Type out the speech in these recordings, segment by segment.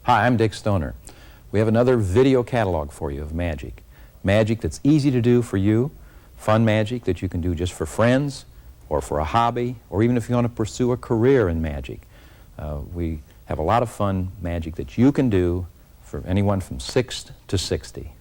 Hi, I'm Dick Stoner. We have another video catalog for you of magic. Magic that's easy to do for you, fun magic that you can do just for friends or for a hobby, or even if you want to pursue a career in magic. We have a lot of fun magic that you can do for anyone from 6 to 60.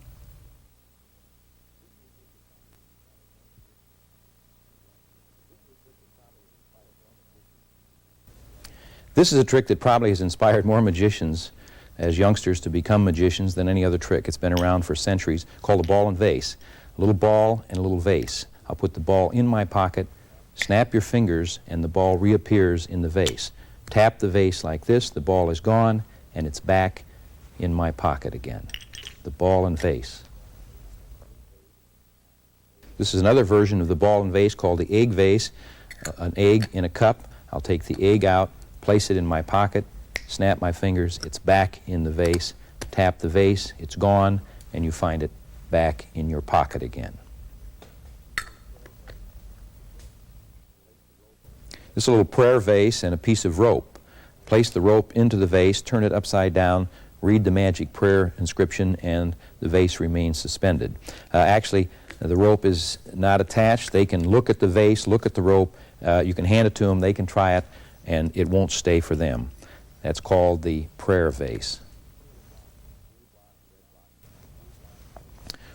This is a trick that probably has inspired more magicians as youngsters to become magicians than any other trick. It's been around for centuries, called a ball and vase. A little ball and a little vase. I'll put the ball in my pocket, snap your fingers, and the ball reappears in the vase. Tap the vase like this, the ball is gone, and it's back in my pocket again. The ball and vase. This is another version of the ball and vase called the egg vase. An egg in a cup. I'll take the egg out, place it in my pocket, snap my fingers, it's back in the vase, tap the vase, it's gone, and you find it back in your pocket again. This is a little prayer vase and a piece of rope. Place the rope into the vase, turn it upside down, read the magic prayer inscription, and the vase remains suspended. Actually, the rope is not attached. They can look at the vase, look at the rope. You can hand it to them, they can try it, and it won't stay for them. That's called the prayer vase.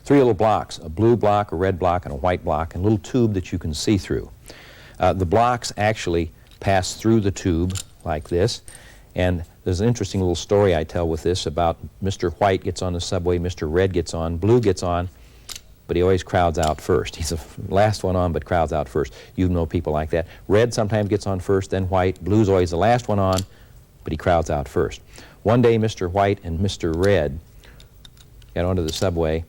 3 little blocks, a blue block, a red block, and a white block, and a little tube that you can see through. The blocks actually pass through the tube like this, and there's an interesting little story I tell with this about Mr. White gets on the subway, Mr. Red gets on, Blue gets on, but he always crowds out first. He's the last one on, but crowds out first. You know people like that. Red sometimes gets on first, then White. Blue's always the last one on, but he crowds out first. One day, Mr. White and Mr. Red got onto the subway.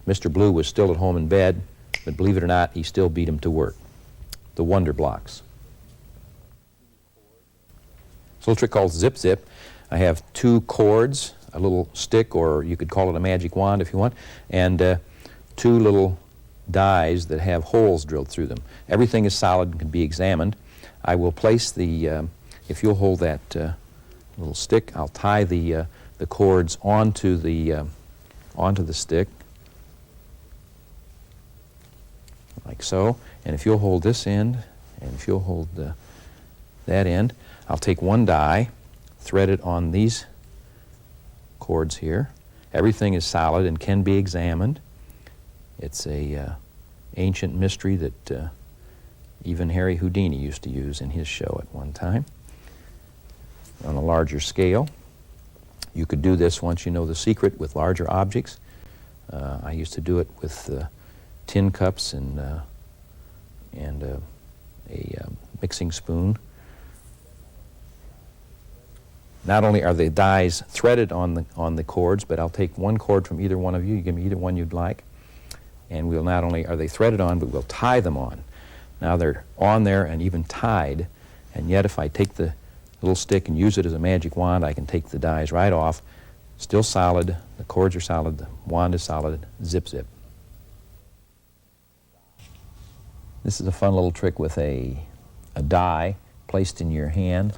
Mr. Blue was still at home in bed, but believe it or not, he still beat him to work. The Wonder Blocks. It's a little trick called Zip Zip. I have 2 cords, a little stick, or you could call it a magic wand if you want, and 2 little dies that have holes drilled through them. Everything is solid and can be examined. I will place the, if you'll hold that little stick, I'll tie the cords onto the stick, like so. And if you'll hold this end, and if you'll hold that end, I'll take 1 die, thread it on these cords here. Everything is solid and can be examined. It's a ancient mystery that even Harry Houdini used to use in his show at one time. On a larger scale, you could do this once you know the secret with larger objects. I used to do it with tin cups and a mixing spoon. Not only are the dies threaded on the cords, but I'll take 1 cord from either one of you. You give me either one you'd like. And we'll not only are they threaded on, but we'll tie them on. Now they're on there and even tied, and yet if I take the little stick and use it as a magic wand, I can take the dies right off. Still solid, the cords are solid, the wand is solid, zip zip. This is a fun little trick with a die placed in your hand,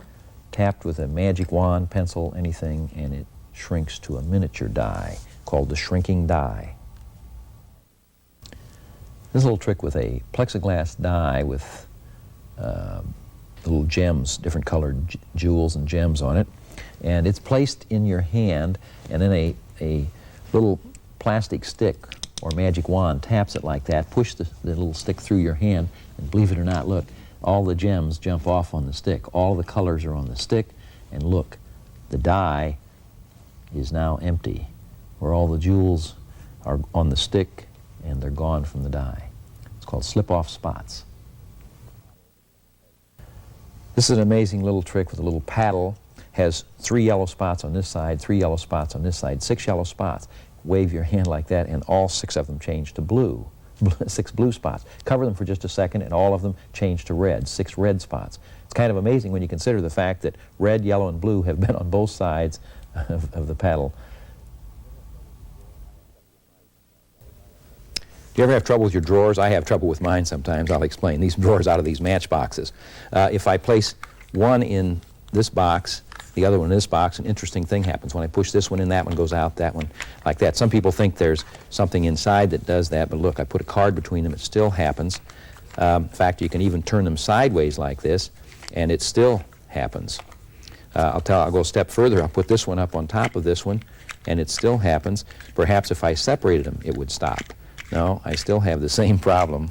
tapped with a magic wand, pencil, anything, and it shrinks to a miniature die called the shrinking die. This little trick with a plexiglass die with little gems, different colored jewels and gems on it, and it's placed in your hand, and then a little plastic stick or magic wand taps it like that, push the little stick through your hand, and believe it or not, look, all the gems jump off on the stick. All the colors are on the stick, and look, the die is now empty, where all the jewels are on the stick and they're gone from the die. It's called slip-off spots. This is an amazing little trick with a little paddle. Has 3 yellow spots on this side, 3 yellow spots on this side, 6 yellow spots. Wave your hand like that and all 6 of them change to blue. 6 blue spots. Cover them for just a second and all of them change to red, 6 red spots. It's kind of amazing when you consider the fact that red, yellow, and blue have been on both sides of the paddle. Do you ever have trouble with your drawers? I have trouble with mine sometimes. I'll explain. These drawers out of these matchboxes. If I place one in this box the other one in this box, an interesting thing happens. When I push this one in, that one goes out, that one like that. Some people think there's something inside that does that, but look, I put a card between them, it still happens. In fact, you can even turn them sideways like this, and it still happens. I'll go a step further. I'll put this one up on top of this one, and it still happens. Perhaps if I separated them, it would stop. No, I still have the same problem.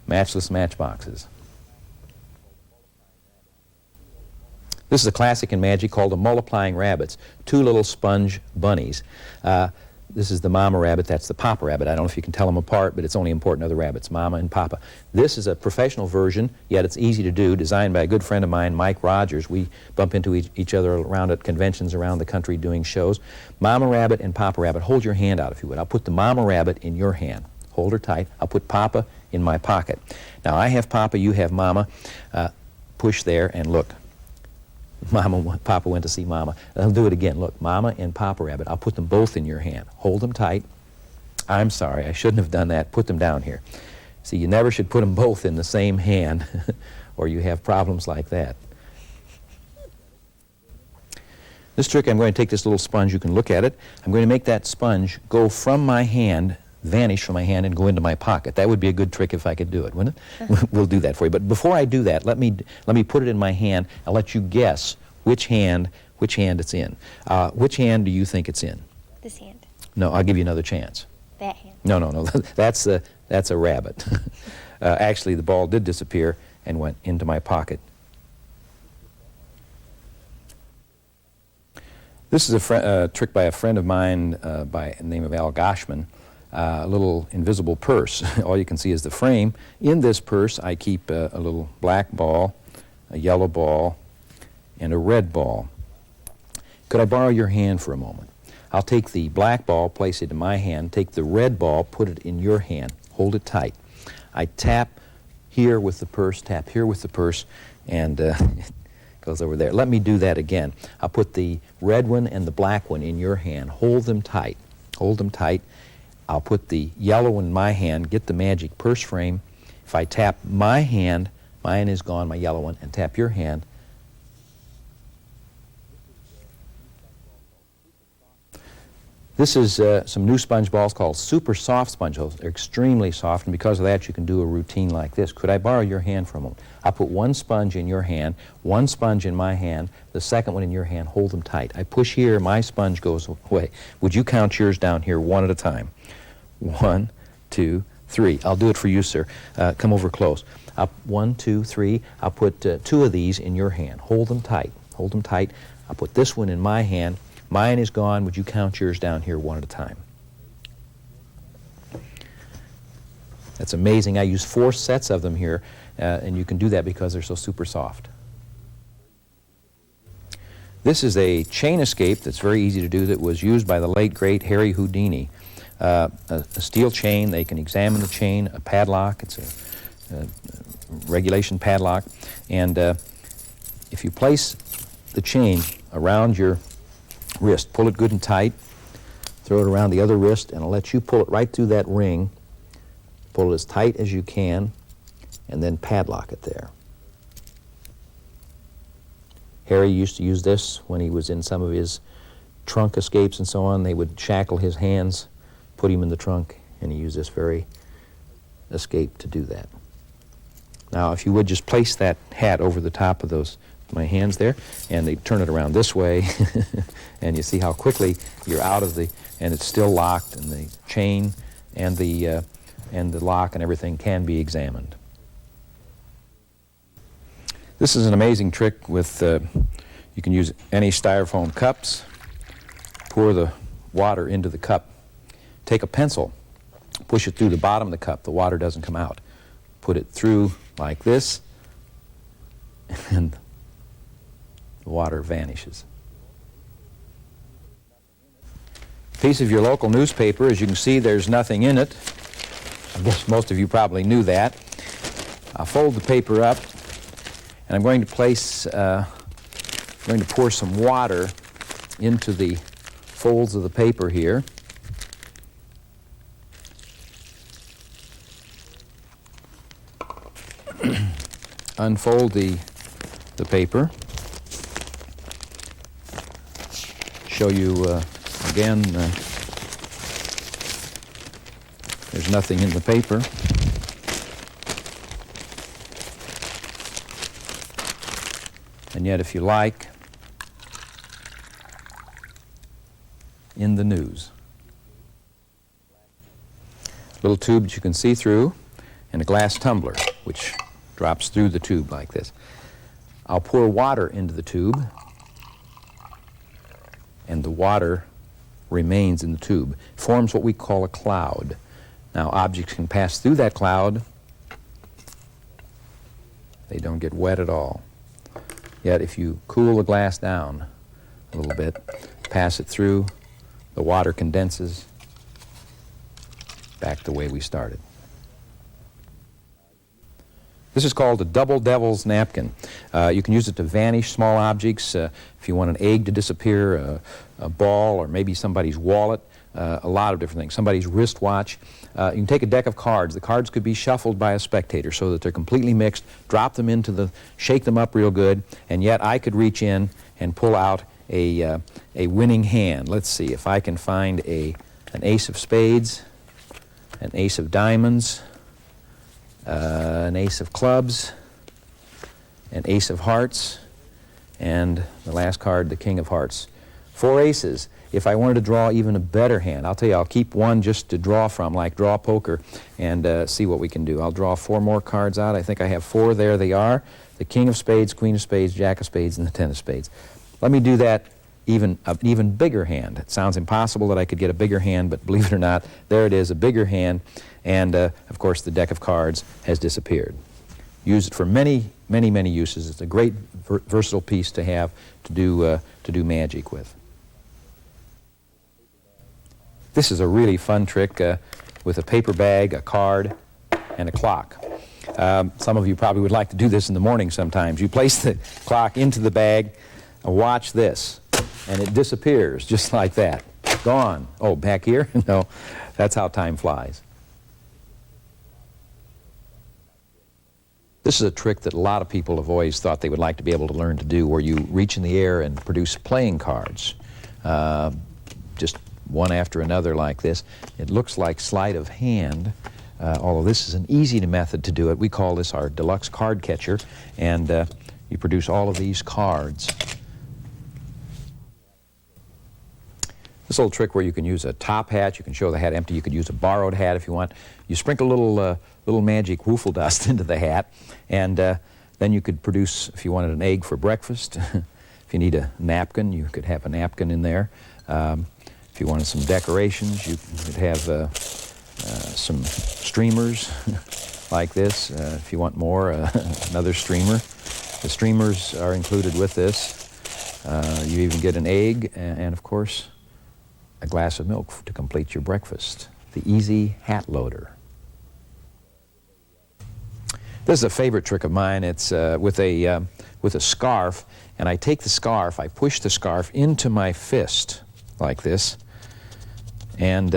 Matchless matchboxes. This is a classic in magic called the multiplying rabbits, two little sponge bunnies. This is the mama rabbit, that's the papa rabbit. I don't know if you can tell them apart, but it's only important to the rabbits, mama and papa. This is a professional version, yet it's easy to do, designed by a good friend of mine, Mike Rogers. We bump into each other around at conventions around the country doing shows. Mama rabbit and papa rabbit, hold your hand out if you would. I'll put the mama rabbit in your hand. Hold her tight. I'll put papa in my pocket. Now I have papa, you have mama. Push there and look. Papa went to see Mama. I'll do it again. Look, Mama and Papa Rabbit. I'll put them both in your hand. Hold them tight. I'm sorry, I shouldn't have done that. Put them down here. See, you never should put them both in the same hand or you have problems like that. This trick, I'm going to take this little sponge. You can look at it. I'm going to make that sponge go from my hand, vanish from my hand, and go into my pocket. That would be a good trick if I could do it, wouldn't it? We'll do that for you. But before I do that, let me put it in my hand. I'll let you guess which hand it's in. Which hand do you think it's in? This hand. No, I'll give you another chance. That hand. No. That's a rabbit. Actually, the ball did disappear and went into my pocket. This is a trick by a friend of mine by the name of Al Goshman. A little invisible purse. All you can see is the frame. In this purse, I keep a little black ball, a yellow ball, and a red ball. Could I borrow your hand for a moment? I'll take the black ball, place it in my hand, take the red ball, put it in your hand, hold it tight. I tap here with the purse, tap here with the purse, and it goes over there. Let me do that again. I'll put the red one and the black one in your hand. Hold them tight. Hold them tight. I'll put the yellow one in my hand, get the magic purse frame. If I tap my hand, mine is gone, my yellow one, and tap your hand. This is some new sponge balls called super soft sponge balls. They're extremely soft, and because of that, you can do a routine like this. Could I borrow your hand for a moment? I'll put one sponge in your hand, one sponge in my hand, the second one in your hand. Hold them tight. I push here, my sponge goes away. Would you count yours down here one at a time? 1, 2, 3. I'll do it for you, sir. Come over close. 1, 2, 3. I'll put 2 of these in your hand. Hold them tight. Hold them tight. I'll put this one in my hand. Mine is gone. Would you count yours down here one at a time? That's amazing. I use 4 sets of them here, and you can do that because they're so super soft. This is a chain escape that's very easy to do that was used by the late, great Harry Houdini. A steel chain, they can examine the chain, a padlock, it's a regulation padlock, and if you place the chain around your wrist, pull it good and tight, throw it around the other wrist, and I'll let you pull it right through that ring, pull it as tight as you can, and then padlock it there. Harry used to use this when he was in some of his trunk escapes and so on. They would shackle his hands, put him in the trunk, and he used this very escape to do that. Now, if you would just place that hat over the top of my hands there, and they turn it around this way, and you see how quickly you're out of and it's still locked, and the chain and the lock and everything can be examined. This is an amazing trick with, you can use any styrofoam cups, pour the water into the cup, take a pencil, push it through the bottom of the cup, the water doesn't come out. Put it through like this, and the water vanishes. Piece of your local newspaper, as you can see, there's nothing in it. I guess most of you probably knew that. I'll fold the paper up, and I'm going to pour some water into the folds of the paper here. Unfold the the paper. Show you again, there's nothing in the paper. And yet, if you like, in the news. Little tube that you can see through, and a glass tumbler, which drops through the tube like this. I'll pour water into the tube, and the water remains in the tube. It forms what we call a cloud. Now, objects can pass through that cloud. They don't get wet at all. Yet, if you cool the glass down a little bit, pass it through, the water condenses back the way we started. This is called a double devil's napkin. You can use it to vanish small objects. If you want an egg to disappear, a ball, or maybe somebody's wallet, a lot of different things, somebody's wristwatch. You can take a deck of cards. The cards could be shuffled by a spectator so that they're completely mixed, drop them into the, shake them up real good, and yet I could reach in and pull out a winning hand. Let's see if I can find an ace of spades, an ace of diamonds, an ace of clubs, an ace of hearts, and the last card, the king of hearts. 4 aces. If I wanted to draw even a better hand, I'll tell you, I'll keep one just to draw from, like draw poker, and see what we can do. I'll draw 4 more cards out. I think I have 4. There they are. The king of spades, queen of spades, jack of spades, and the 10 of spades. Let me do that an even bigger hand. It sounds impossible that I could get a bigger hand, but believe it or not, there it is, a bigger hand, and of course the deck of cards has disappeared. Use it for many, many, many uses. It's a great versatile piece to have to do magic with. This is a really fun trick with a paper bag, a card, and a clock. Some of you probably would like to do this in the morning sometimes. You place the clock into the bag, watch this, and it disappears just like that. Gone. Oh, back here? No, that's how time flies. This is a trick that a lot of people have always thought they would like to be able to learn to do, where you reach in the air and produce playing cards, just one after another like this. It looks like sleight of hand, although this is an easy method to do it. We call this our deluxe card catcher, and you produce all of these cards. This little trick where you can use a top hat, you can show the hat empty, you could use a borrowed hat if you want. You sprinkle a little magic woofle dust into the hat, and then you could produce, if you wanted an egg for breakfast, if you need a napkin, you could have a napkin in there. If you wanted some decorations, you could have some streamers like this. If you want more, another streamer. The streamers are included with this. You even get an egg and of course, a glass of milk to complete your breakfast. The easy hat loader. This is a favorite trick of mine. It's with a scarf, and I take the scarf, I push the scarf into my fist like this, and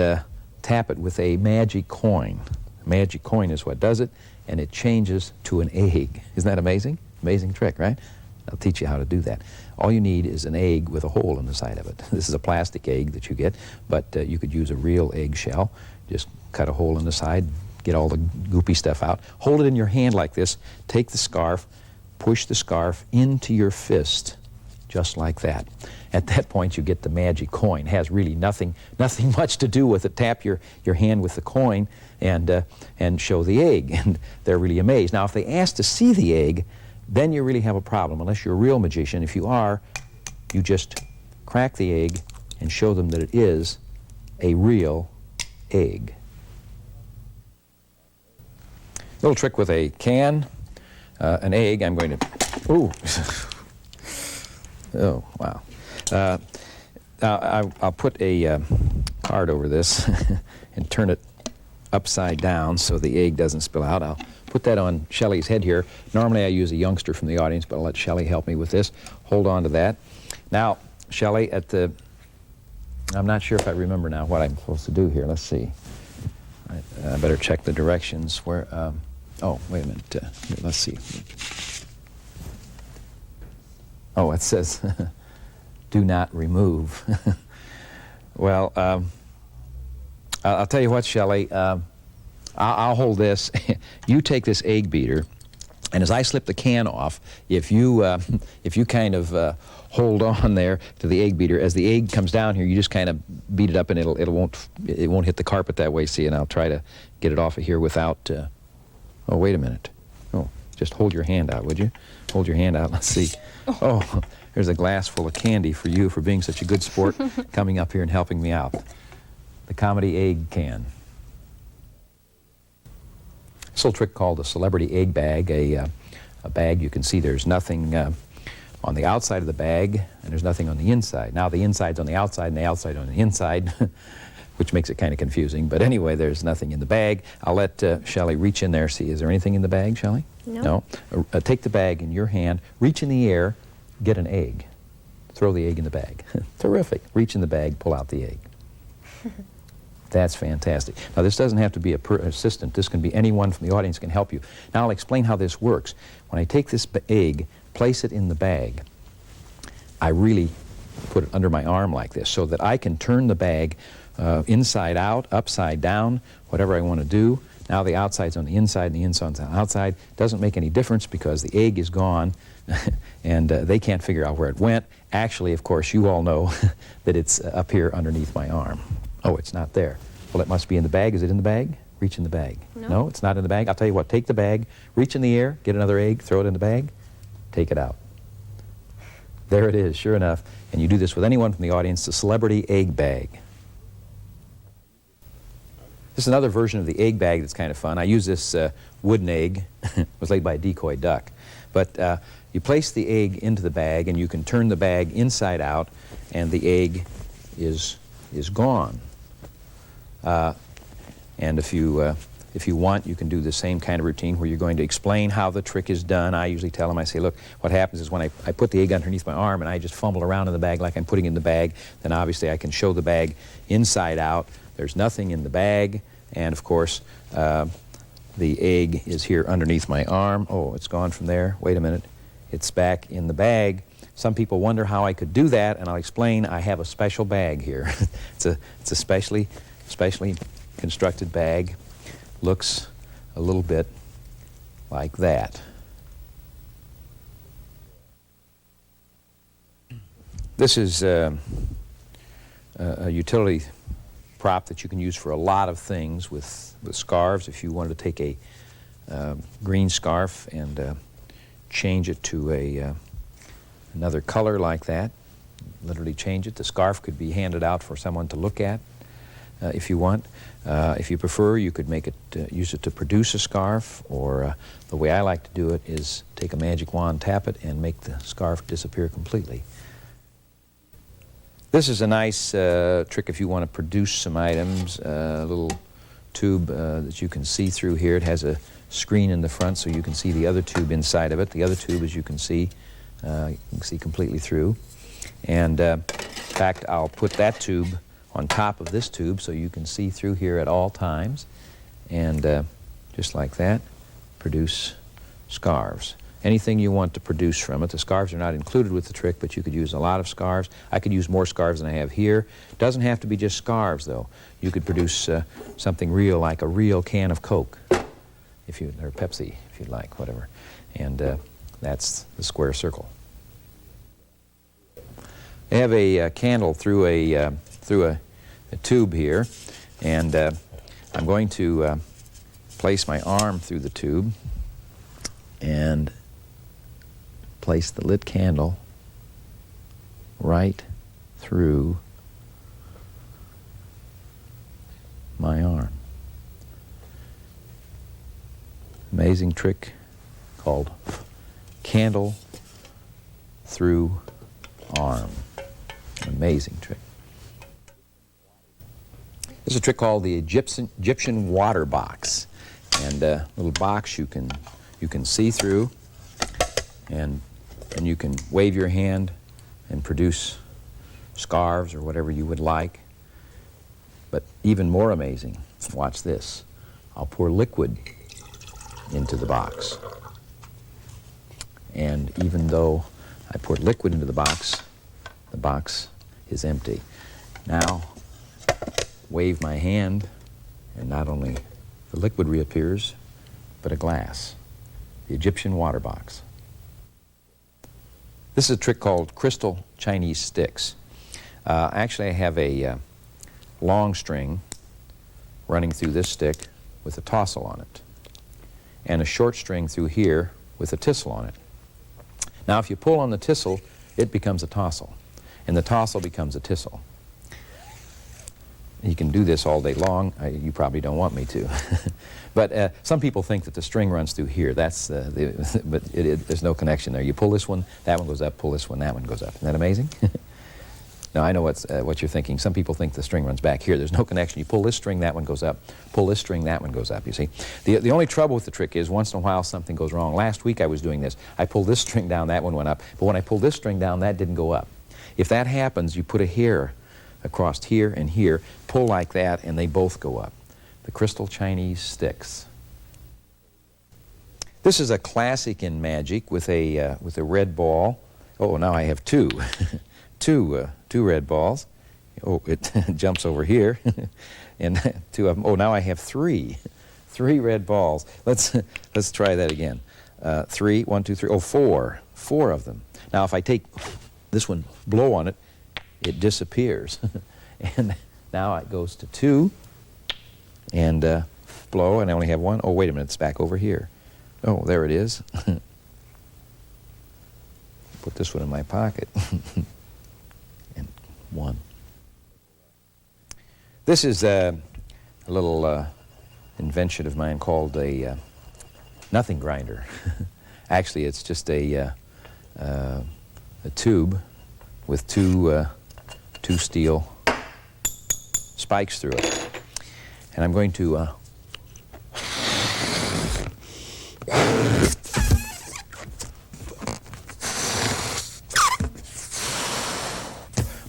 tap it with a magic coin. A magic coin is what does it, and it changes to an egg. Isn't that amazing? Amazing trick, right? I'll teach you how to do that. All you need is an egg with a hole in the side of it. This is a plastic egg that you get, but you could use a real egg shell. Just cut a hole in the side, get all the goopy stuff out. Hold it in your hand like this. Take the scarf, push the scarf into your fist, just like that. At that point, you get the magic coin. It has really nothing much to do with it. Tap your hand with the coin and show the egg, and they're really amazed. Now, if they ask to see the egg, then you really have a problem, unless you're a real magician. If you are, you just crack the egg and show them that it is a real egg. Little trick with a can, an egg. I'm going to, ooh, oh, wow. I'll put a card over this and turn it upside down so the egg doesn't spill out. I'll put that on Shelley's head here. Normally I use a youngster from the audience, but I'll let Shelley help me with this. Hold on to that. Now, Shelley, I'm not sure if I remember now what I'm supposed to do here. Let's see. I better check the directions where, oh, wait a minute. Let's see. Oh, it says, do not remove. Well, I'll tell you what, Shelley, I'll hold this. You take this egg beater, and as I slip the can off, if you kind of hold on there to the egg beater, as the egg comes down here, you just kind of beat it up, and it won't hit the carpet that way. See, and I'll try to get it off of here without. Oh, wait a minute. Oh, just hold your hand out, would you? Hold your hand out. Let's see. Oh, there's a glass full of candy for you for being such a good sport, coming up here and helping me out. The comedy egg can. This little trick called a celebrity egg bag, a bag you can see there's nothing on the outside of the bag and there's nothing on the inside. Now the inside's on the outside and the outside on the inside, which makes it kind of confusing. But anyway, there's nothing in the bag. I'll let Shelley reach in there. See, is there anything in the bag, Shelley? No. No? Take the bag in your hand, reach in the air, get an egg. Throw the egg in the bag. Terrific. Reach in the bag, pull out the egg. That's fantastic. Now, this doesn't have to be an assistant. This can be anyone from the audience can help you. Now, I'll explain how this works. When I take this egg, place it in the bag, I really put it under my arm like this so that I can turn the bag inside out, upside down, whatever I want to do. Now the outside's on the inside and the inside's on the outside. Doesn't make any difference because the egg is gone and they can't figure out where it went. Actually, of course, you all know that it's up here underneath my arm. Oh, it's not there. Well, it must be in the bag. Is it in the bag? Reach in the bag. No, it's not in the bag. I'll tell you what, take the bag, reach in the air, get another egg, throw it in the bag, take it out. There it is, sure enough. And you do this with anyone from the audience, the celebrity egg bag. This is another version of the egg bag that's kind of fun. I use this wooden egg. It was laid by a decoy duck. But you place the egg into the bag, and you can turn the bag inside out, and the egg is gone. And if you want, you can do the same kind of routine where you're going to explain how the trick is done. I usually tell them, I say, look, what happens is when I put the egg underneath my arm and I just fumble around in the bag like I'm putting it in the bag, then obviously I can show the bag inside out. There's nothing in the bag, and of course, the egg is here underneath my arm. Oh, it's gone from there. Wait a minute. It's back in the bag. Some people wonder how I could do that, and I'll explain. I have a special bag here. It's a specially constructed bag. Looks a little bit like that. This is a utility prop that you can use for a lot of things with scarves. If you wanted to take a green scarf and change it to another color like that, literally change it. The scarf could be handed out for someone to look at if you want. If you prefer, you could make it use it to produce a scarf, or the way I like to do it is take a magic wand, tap it, and make the scarf disappear completely. This is a nice trick if you want to produce some items. A little tube that you can see through here. It has a screen in the front so you can see the other tube inside of it. The other tube, as you can see completely through. And in fact, I'll put that tube on top of this tube so you can see through here at all times. And just like that, produce scarves. Anything you want to produce from it. The scarves are not included with the trick, but you could use a lot of scarves. I could use more scarves than I have here. Doesn't have to be just scarves, though. You could produce something real, like a real can of Coke, or Pepsi, if you'd like, whatever. And that's the square circle. I have a candle through a tube here, and I'm going to place my arm through the tube and place the lit candle right through my arm. Amazing trick called candle through arm. Amazing trick. There's a trick called the Egyptian water box, and a little box you can see through, and you can wave your hand and produce scarves or whatever you would like. But even more amazing, watch this. I'll pour liquid into the box, and even though I poured liquid into the box. The box is empty. Now, wave my hand, and not only the liquid reappears, but a glass. The Egyptian water box. This is a trick called crystal Chinese sticks. Actually, I have a long string running through this stick with a tassel on it, and a short string through here with a tassel on it. Now, if you pull on the tassel, it becomes a tassel, and the tassel becomes a tassel. You can do this all day long. You probably don't want me to. But some people think that the string runs through here. That's but there's no connection there. You pull this one, that one goes up, pull this one, that one goes up. Isn't that amazing? Now, I know what you're thinking. Some people think the string runs back here. There's no connection. You pull this string, that one goes up. Pull this string, that one goes up, you see. The only trouble with the trick is once in a while something goes wrong. Last week I was doing this. I pulled this string down, that one went up. But when I pulled this string down, that didn't go up. If that happens, you put a hair across here and here, pull like that, and they both go up. The crystal Chinese sticks. This is a classic in magic with a red ball. Oh, now I have two. two red balls. Oh, it jumps over here. And two of them. Oh, now I have three red balls. Let's try that again. Three, one, two, three. Oh, four of them. Now, if I take this one, blow on it, it disappears. And now it goes to two, and blow, and I only have one. Oh, wait a minute, it's back over here. Oh, there it is. Put this one in my pocket. And one. This is a little invention of mine called a nothing grinder. Actually, it's just a tube with two steel spikes through it. And I'm going to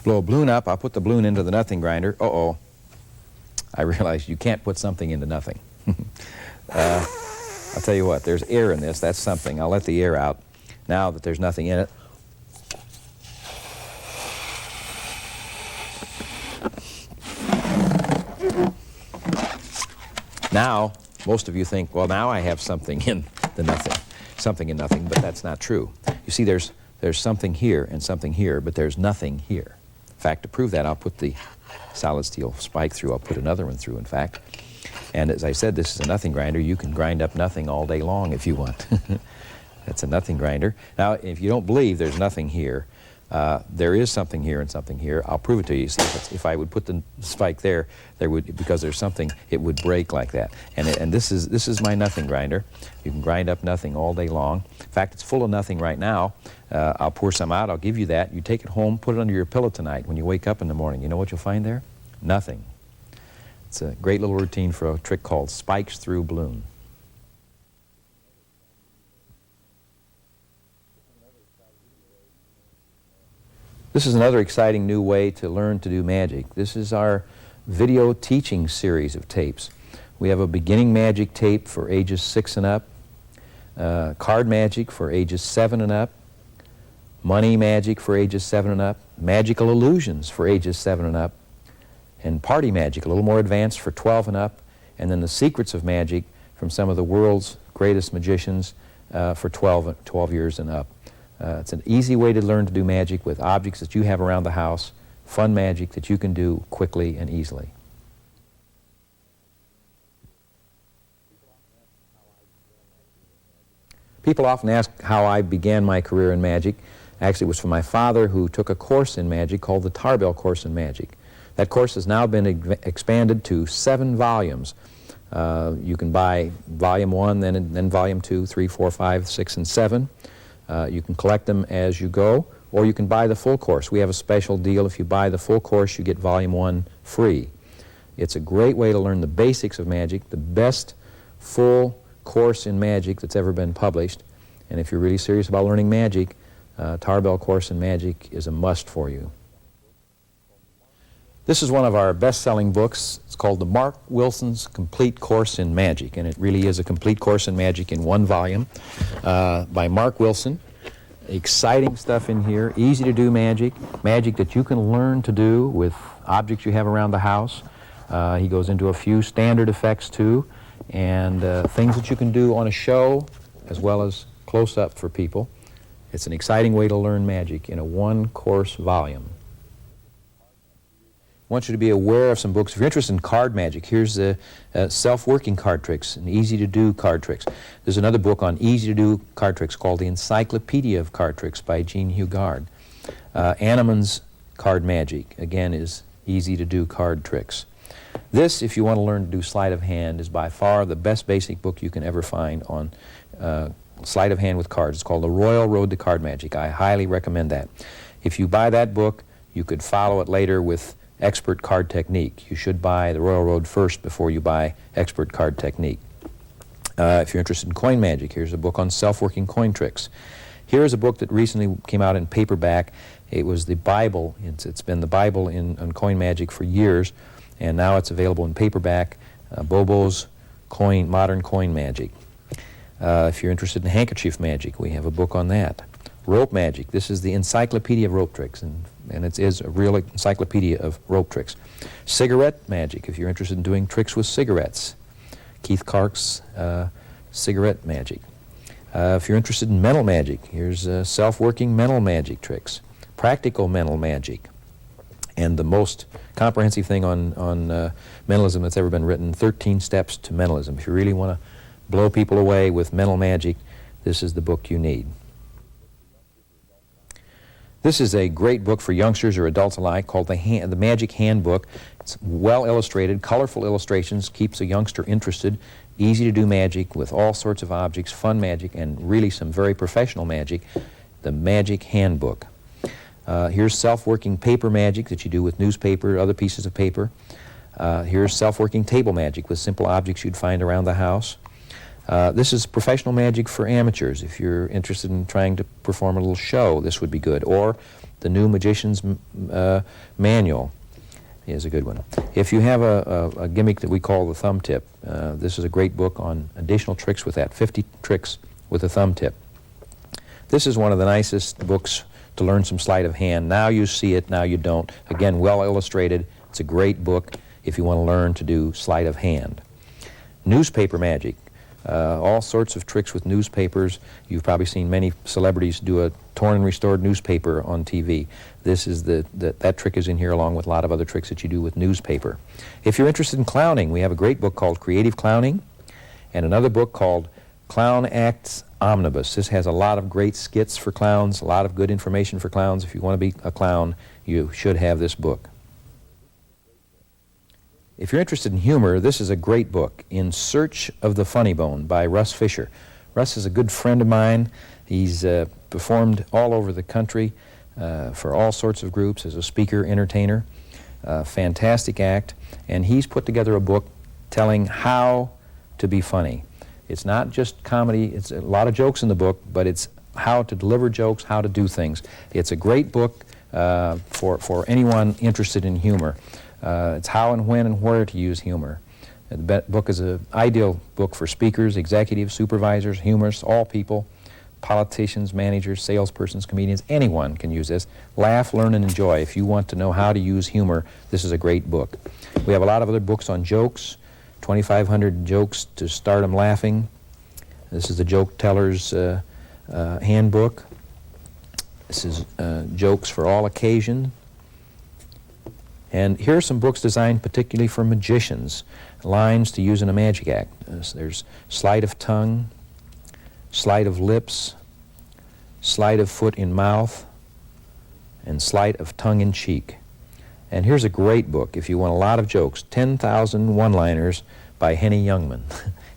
blow a balloon up. I'll put the balloon into the nothing grinder. Uh-oh. I realized you can't put something into nothing. I'll tell you what, there's air in this. That's something. I'll let the air out now that there's nothing in it. Now, most of you think, well, now I have something in the nothing. Something in nothing, but that's not true. You see, there's something here and something here, but there's nothing here. In fact, to prove that, I'll put the solid steel spike through. I'll put another one through, in fact. And as I said, this is a nothing grinder. You can grind up nothing all day long if you want. That's a nothing grinder. Now, if you don't believe there's nothing here, there is something here and something here. I'll prove it to you. See, if I would put the spike there, would, because there's something, it would break like that. And this is my nothing grinder. You can grind up nothing all day long. In fact, it's full of nothing right now. I'll pour some out. I'll give you that. You take it home, put it under your pillow tonight. When you wake up in the morning, you know what you'll find there? Nothing. It's a great little routine for a trick called spikes through balloon. This is another exciting new way to learn to do magic. This is our video teaching series of tapes. We have a beginning magic tape for ages 6 and up, card magic for ages 7 and up, money magic for ages 7 and up, magical illusions for ages 7 and up, and party magic, a little more advanced, for 12 and up, and then the secrets of magic from some of the world's greatest magicians for 12 years and up. It's an easy way to learn to do magic with objects that you have around the house, fun magic that you can do quickly and easily. People often ask how I began my career in magic. Actually, it was from my father, who took a course in magic called the Tarbell Course in Magic. That course has now been expanded to 7 volumes. You can buy volume 1, then volume 2, 3, 4, 5, 6, and 7. You can collect them as you go, or you can buy the full course. We have a special deal. If you buy the full course, you get volume 1 free. It's a great way to learn the basics of magic, the best full course in magic that's ever been published. And if you're really serious about learning magic, Tarbell Course in Magic is a must for you. This is one of our best-selling books. It's called The Mark Wilson's Complete Course in Magic, and it really is a complete course in magic in 1 volume by Mark Wilson. exciting stuff in here, easy to do magic, magic that you can learn to do with objects you have around the house. He goes into a few standard effects too, and things that you can do on a show as well as close up for people. It's an exciting way to learn magic in a one-course volume. I want you to be aware of some books. If you're interested in card magic, here's the self-working card tricks and easy-to-do card tricks. There's another book on easy-to-do card tricks called The Encyclopedia of Card Tricks by Jean Hugard. Anneman's Card Magic, again, is easy-to-do card tricks. This, if you want to learn to do sleight of hand, is by far the best basic book you can ever find on sleight of hand with cards. It's called The Royal Road to Card Magic. I highly recommend that. If you buy that book, you could follow it later with Expert Card Technique. You should buy The Royal Road first before you buy Expert Card Technique. If you're interested in coin magic, here's a book on self-working coin tricks. Here's a book that recently came out in paperback. It was the Bible. It's been the Bible on coin magic for years, and now it's available in paperback. Bobo's Modern Coin Magic. If you're interested in handkerchief magic, we have a book on that. Rope magic. This is the Encyclopedia of Rope Tricks, and it is a real encyclopedia of rope tricks. Cigarette magic, if you're interested in doing tricks with cigarettes. Keith Clark's Cigarette Magic. If you're interested in mental magic, here's self-working mental magic tricks. Practical mental magic. And the most comprehensive thing on mentalism that's ever been written, 13 Steps to Mentalism. If you really want to blow people away with mental magic, this is the book you need. This is a great book for youngsters or adults alike called the Magic Handbook. It's well illustrated, colorful illustrations, keeps a youngster interested, easy to do magic with all sorts of objects, fun magic, and really some very professional magic. The Magic Handbook. Here's self-working paper magic that you do with newspaper, other pieces of paper. Here's self-working table magic with simple objects you'd find around the house. This is professional magic for amateurs. If you're interested in trying to perform a little show, this would be good. Or the new Magician's Manual is a good one. If you have a gimmick that we call the thumb tip, this is a great book on additional tricks with that, 50 tricks with a thumb tip. This is one of the nicest books to learn some sleight of hand. Now you see it, now you don't. Again, well illustrated. It's a great book if you want to learn to do sleight of hand. Newspaper magic. All sorts of tricks with newspapers. You've probably seen many celebrities do a torn and restored newspaper on TV. This is that trick is in here along with a lot of other tricks that you do with newspaper. If you're interested in clowning, we have a great book called Creative Clowning and another book called Clown Acts Omnibus. This has a lot of great skits for clowns, a lot of good information for clowns. If you want to be a clown, you should have this book. If you're interested in humor, this is a great book, In Search of the Funny Bone by Russ Fisher. Russ is a good friend of mine. He's performed all over the country for all sorts of groups as a speaker, entertainer. Fantastic act. And he's put together a book telling how to be funny. It's not just comedy. It's a lot of jokes in the book, but it's how to deliver jokes, how to do things. It's a great book for anyone interested in humor. It's how and when and where to use humor. The book is an ideal book for speakers, executives, supervisors, humorists, all people, politicians, managers, salespersons, comedians. Anyone can use this. Laugh, learn, and enjoy. If you want to know how to use humor, this is a great book. We have a lot of other books on jokes, 2,500 jokes to start them laughing. This is the Joke Teller's Handbook. This is Jokes for All Occasions. And here are some books designed particularly for magicians, lines to use in a magic act. There's Sleight of Tongue, Sleight of Lips, Sleight of Foot in Mouth, and Sleight of Tongue in Cheek. And here's a great book if you want a lot of jokes, 10,000 One-Liners by Henny Youngman.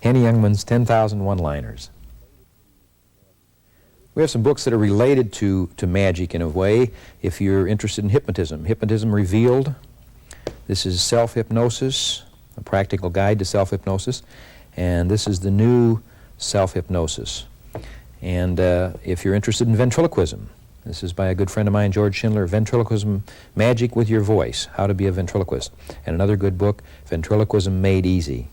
Henny Youngman's 10,000 One-Liners. We have some books that are related to magic in a way. If you're interested in hypnotism, Hypnotism Revealed. This is Self-Hypnosis, a practical guide to self-hypnosis. And this is the new Self-Hypnosis. And if you're interested in ventriloquism, this is by a good friend of mine, George Schindler, Ventriloquism, Magic with Your Voice, How to Be a Ventriloquist. And another good book, Ventriloquism Made Easy.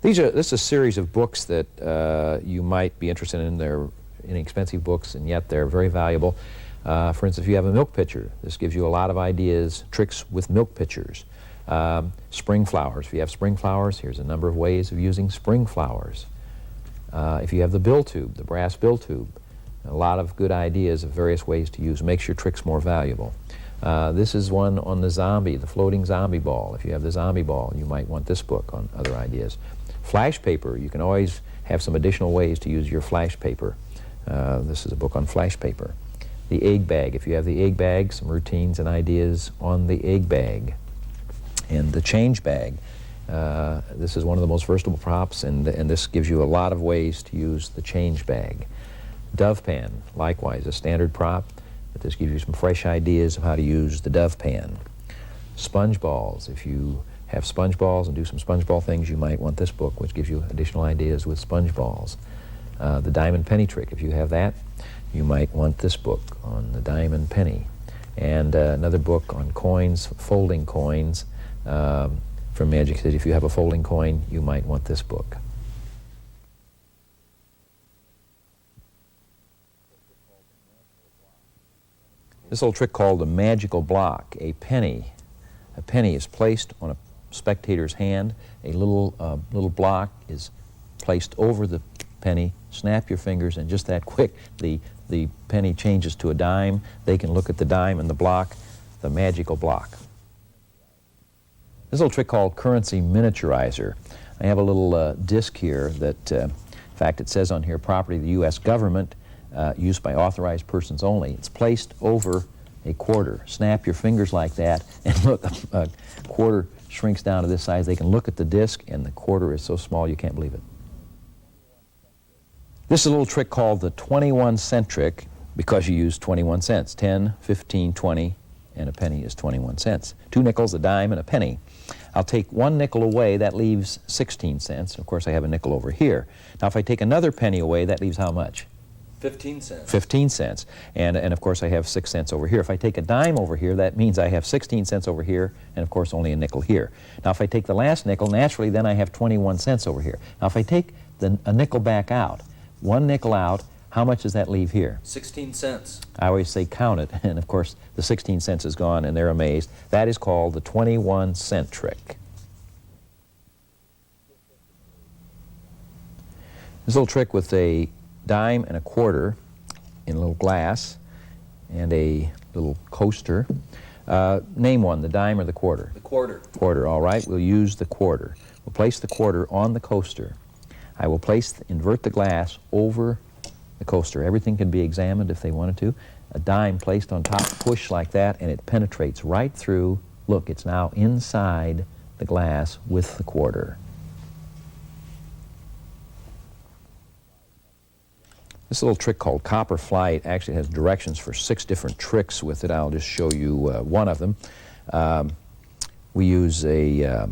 This is a series of books that you might be interested in. They're inexpensive books, and yet they're very valuable. For instance, if you have a milk pitcher, this gives you a lot of ideas, tricks with milk pitchers. Spring flowers. If you have spring flowers, here's a number of ways of using spring flowers. If you have the bill tube, the brass bill tube, a lot of good ideas of various ways to use. Makes your tricks more valuable. This is one on the zombie, the floating zombie ball. If you have the zombie ball, you might want this book on other ideas. Flash paper. You can always have some additional ways to use your flash paper. This is a book on flash paper. The egg bag. If you have the egg bag, some routines and ideas on the egg bag. And the change bag. This is one of the most versatile props, and this gives you a lot of ways to use the change bag. Dove pan, likewise, a standard prop, but this gives you some fresh ideas of how to use the dove pan. Sponge balls. If you have sponge balls and do some sponge ball things, you might want this book, which gives you additional ideas with sponge balls. The diamond penny trick. If you have that, you might want this book on the diamond penny. And another book on coins, folding coins, from Magic City. If you have a folding coin, you might want this book. This little trick called the magical block. A penny is placed on a spectator's hand. A little block is placed over the penny. Snap your fingers, and just that quick, the penny changes to a dime. They can look at the dime and the block, the magical block. This little trick called currency miniaturizer. I have a little disc here that, in fact, it says on here, property of the U.S. government, used by authorized persons only. It's placed over a quarter. Snap your fingers like that, and look, a quarter shrinks down to this size. They can look at the disc, and the quarter is so small you can't believe it. This is a little trick called the 21-cent trick, because you use 21 cents. 10, 15, 20, and a penny is 21 cents. 2 nickels, a dime, and a penny. I'll take 1 nickel away, that leaves 16 cents. Of course, I have a nickel over here. Now, if I take another penny away, that leaves how much? 15 cents. 15 cents. And of course, I have 6 cents over here. If I take a dime over here, that means I have 16 cents over here, and of course, only a nickel here. Now, if I take the last nickel, naturally, then I have 21 cents over here. Now, if I take a nickel back out, 1 nickel out, how much does that leave here? 16 cents. I always say count it, and of course the 16 cents is gone, and they're amazed. That is called the 21-cent trick. This little trick with a dime and a quarter in a little glass and a little coaster. Name one, the dime or the quarter? The quarter. Quarter, all right. We'll use the quarter. We'll place the quarter on the coaster. I will invert the glass over the coaster. Everything can be examined if they wanted to. A dime placed on top, push like that, and it penetrates right through. Look, it's now inside the glass with the quarter. This little trick called copper flight actually has directions for 6 different tricks with it. I'll just show you one of them. We use a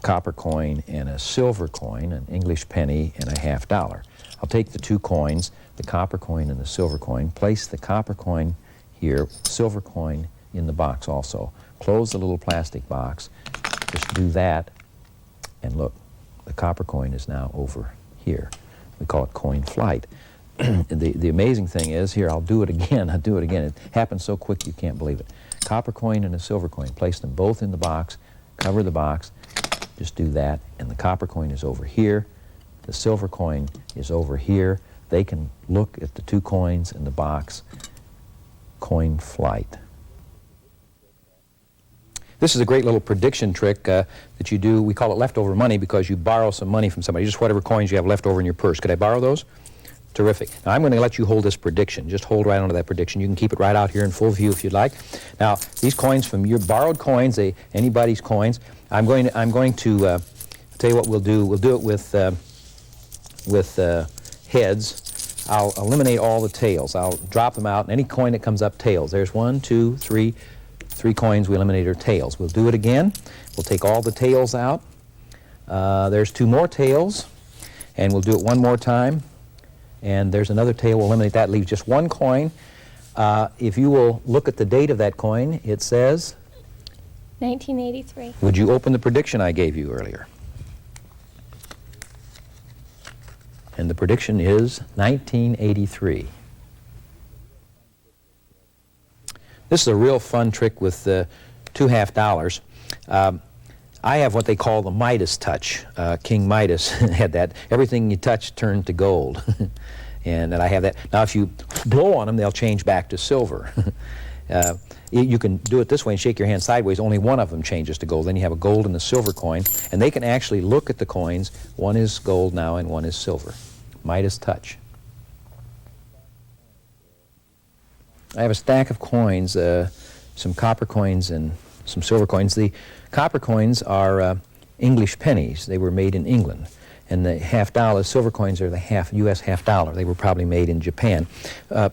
copper coin and a silver coin, an English penny and a $50. I'll take the 2 coins, the copper coin and the silver coin, place the copper coin here, silver coin in the box also. Close the little plastic box, just do that, and look, the copper coin is now over here. We call it coin flight. The amazing thing is, here, I'll do it again. It happens so quick you can't believe it. Copper coin and a silver coin, place them both in the box, cover the box, just do that, and the copper coin is over here. The silver coin is over here. They can look at the 2 coins in the box. Coin flight. This is a great little prediction trick that you do. We call it leftover money because you borrow some money from somebody, just whatever coins you have left over in your purse. Could I borrow those? Terrific. Now, I'm going to let you hold this prediction. Just hold right onto that prediction. You can keep it right out here in full view if you'd like. Now, these coins from your borrowed coins, anybody's coins, I'm going to tell you what we'll do. We'll do it with heads. I'll eliminate all the tails. I'll drop them out, and any coin that comes up, tails. There's 1, 2, 3 coins we eliminated are tails. We'll do it again. We'll take all the tails out. There's 2 more tails, and we'll do it 1 more time. And there's another tail. We'll eliminate that. Leaves just 1 coin. If you will look at the date of that coin, it says 1983. Would you open the prediction I gave you earlier? And the prediction is 1983. This is a real fun trick with two $half. I have what they call the Midas touch. King Midas had that. Everything you touch turned to gold. And I have that. Now, if you blow on them, they'll change back to silver. You can do it this way and shake your hand sideways. Only one of them changes to gold. Then you have a gold and a silver coin. And they can actually look at the coins. One is gold now and one is silver. Midas touch. I have a stack of coins, some copper coins and some silver coins. The copper coins are English pennies. They were made in England. And the $half silver coins are the U.S. $half. They were probably made in Japan.